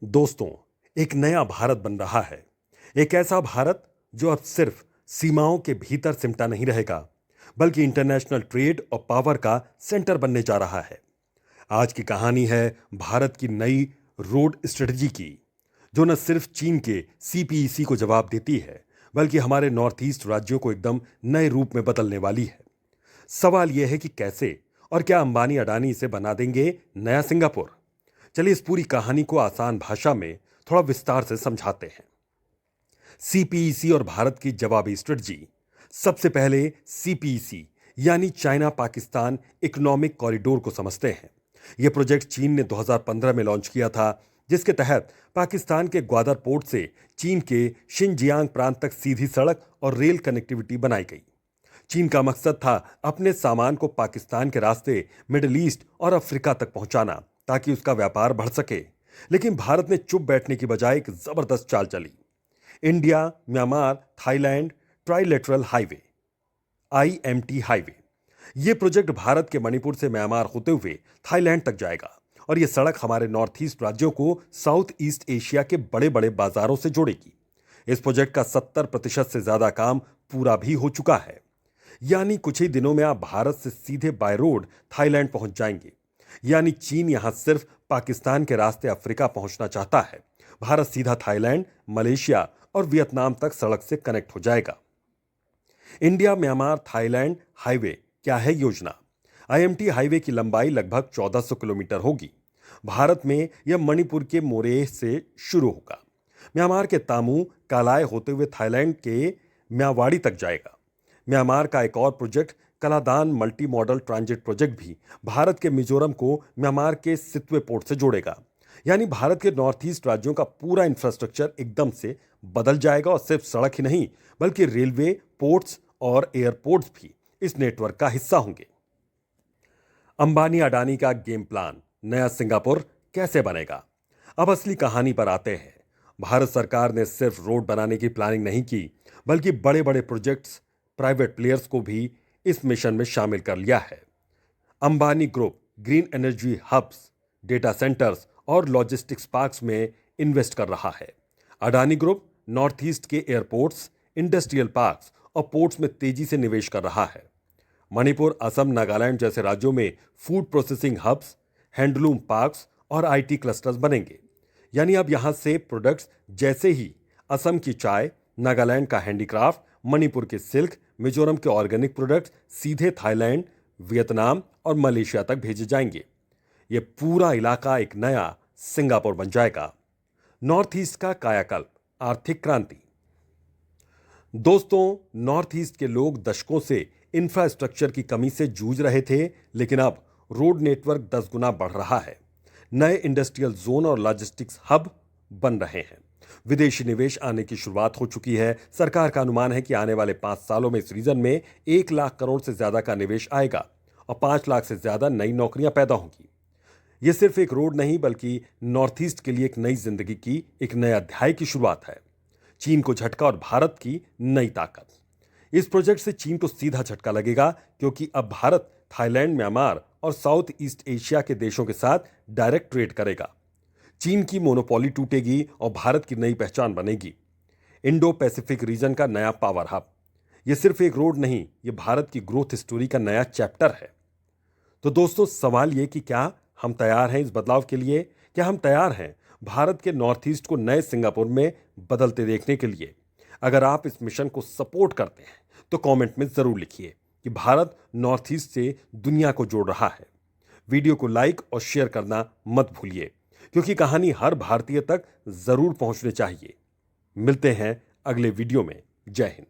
दोस्तों, एक नया भारत बन रहा है। एक ऐसा भारत जो अब सिर्फ सीमाओं के भीतर सिमटा नहीं रहेगा, बल्कि इंटरनेशनल ट्रेड और पावर का सेंटर बनने जा रहा है। आज की कहानी है भारत की नई रोड स्ट्रेटजी की, जो न सिर्फ चीन के सीपीईसी को जवाब देती है, बल्कि हमारे नॉर्थ ईस्ट राज्यों को एकदम नए रूप में बदलने वाली है। सवाल यह है कि कैसे और क्या अंबानी अडानी इसे बना देंगे नया सिंगापुर। चलिए इस पूरी कहानी को आसान भाषा में थोड़ा विस्तार से समझाते हैं। सीपीईसी और भारत की जवाबी स्ट्रेटजी। सबसे पहले सीपीईसी यानी चाइना पाकिस्तान इकोनॉमिक कॉरिडोर को समझते हैं। यह प्रोजेक्ट चीन ने 2015 में लॉन्च किया था, जिसके तहत पाकिस्तान के ग्वादर पोर्ट से चीन के शिनजियांग प्रांत तक सीधी सड़क और रेल कनेक्टिविटी बनाई गई। चीन का मकसद था अपने सामान को पाकिस्तान के रास्ते मिडिल ईस्ट और अफ्रीका तक पहुंचाना, ताकि उसका व्यापार बढ़ सके। लेकिन भारत ने चुप बैठने की बजाय एक जबरदस्त चाल चली। India Myanmar Thailand trilateral highway IMT highway. यह प्रोजेक्ट भारत के मणिपुर से म्यांमार होते हुए थाईलैंड तक जाएगा, और यह सड़क हमारे नॉर्थ ईस्ट राज्यों को साउथ ईस्ट एशिया के बड़े बड़े बाजारों से जोड़ेगी। इस प्रोजेक्ट का 70% से ज्यादा काम पूरा भी हो चुका है। यानी कुछ ही दिनों में आप भारत से सीधे बाय रोड थाईलैंड पहुंच जाएंगे। यानी चीन यहां सिर्फ पाकिस्तान के रास्ते अफ्रीका पहुंचना चाहता है, भारत सीधा थाईलैंड, मलेशिया और वियतनाम तक सड़क से कनेक्ट हो जाएगा। इंडिया म्यांमार थाईलैंड हाईवे क्या है योजना? आईएमटी हाईवे की लंबाई लगभग 1400 किलोमीटर होगी। भारत में यह मणिपुर के मोरेह से शुरू होगा, म्यांमार के तामू कालाय होते हुए थाईलैंड के म्यावाड़ी तक जाएगा। म्यांमार का एक और project Kaladan multi modal transit project भी भारत के मिजोरम को म्यांमार के सितवे पोर्ट से जोड़ेगा। यानी भारत के नॉर्थ ईस्ट राज्यों का पूरा इंफ्रास्ट्रक्चर एकदम से बदल जाएगा, और सिर्फ सड़क ही नहीं बल्कि रेलवे, पोर्ट्स और एयरपोर्ट्स भी इस नेटवर्क का हिस्सा होंगे। अंबानी अडानी का गेम प्लान, नया सिंगापुर कैसे बनेगा? अब असली कहानी पर आते हैं। भारत सरकार ने सिर्फ रोड बनाने की प्लानिंग नहीं की, बल्कि बड़े बड़े प्रोजेक्ट्स, प्राइवेट प्लेयर्स को भी इस मिशन में शामिल कर लिया है। Ambani group green energy hubs, data centres और लॉजिस्टिक्स पार्क्स में इन्वेस्ट कर रहा है। अडानी ग्रुप नॉर्थ ईस्ट के एयरपोर्ट्स, इंडस्ट्रियल पार्क्स और पोर्ट्स में तेजी से निवेश कर रहा है। मणिपुर, असम, नागालैंड जैसे राज्यों में food processing hubs, handloom parks और आईटी क्लस्टर्स बनेंगे। यानी अब यहां से प्रोडक्ट्स जैसे ही असम की चाय, नागालैंड का हैंडीक्राफ्ट, मणिपुर के सिल्क, मिजोरम के ऑर्गेनिक प्रोडक्ट्स सीधे थाईलैंड, वियतनाम और मलेशिया तक भेजे जाएंगे। यह पूरा इलाका एक नया सिंगापुर बन जाएगा। नॉर्थ ईस्ट का कायाकल्प, आर्थिक क्रांति। दोस्तों, नॉर्थ ईस्ट के लोग दशकों से इंफ्रास्ट्रक्चर की कमी से जूझ रहे थे, लेकिन अब रोड नेटवर्क 10 गुना बढ़ रहा है। नए इंडस्ट्रियल जोन और लॉजिस्टिक्स हब बन रहे हैं। विदेशी निवेश आने की शुरुआत हो चुकी है। सरकार का अनुमान है कि आने वाले 5 सालों में इस रीजन में 1 लाख करोड़ से ज्यादा का निवेश आएगा और 5 लाख से ज्यादा नई नौकरियां पैदा होंगी। यह सिर्फ एक रोड नहीं, बल्कि नॉर्थ ईस्ट के लिए एक नई जिंदगी की एक नए अध्याय की शुरुआत है। चीन को झटका और भारत की नई ताकत। इस प्रोजेक्ट से चीन को सीधा झटका लगेगा, क्योंकि अब भारत थाईलैंड, म्यांमार और साउथ ईस्ट एशिया के देशों के साथ डायरेक्ट ट्रेड करेगा। चीन की मोनोपोली टूटेगी और भारत की नई पहचान बनेगी। इंडो पैसिफिक रीजन का नया पावर हब। यह सिर्फ एक रोड नहीं, यह भारत की ग्रोथ स्टोरी का नया चैप्टर है। तो दोस्तों, सवाल यह कि क्या हम तैयार हैं इस बदलाव के लिए? क्या हम तैयार हैं भारत के नॉर्थ ईस्ट को नए सिंगापुर में बदलते देखने के लिए? अगर आप इस मिशन को सपोर्ट करते हैं तो कमेंट में जरूर लिखिए कि भारत नॉर्थ ईस्ट से दुनिया को जोड़ रहा है। वीडियो को लाइक और शेयर करना मत भूलिए, क्योंकि कहानी हर भारतीय तक जरूर पहुंचनी चाहिए। मिलते हैं अगले वीडियो में। जय हिंद।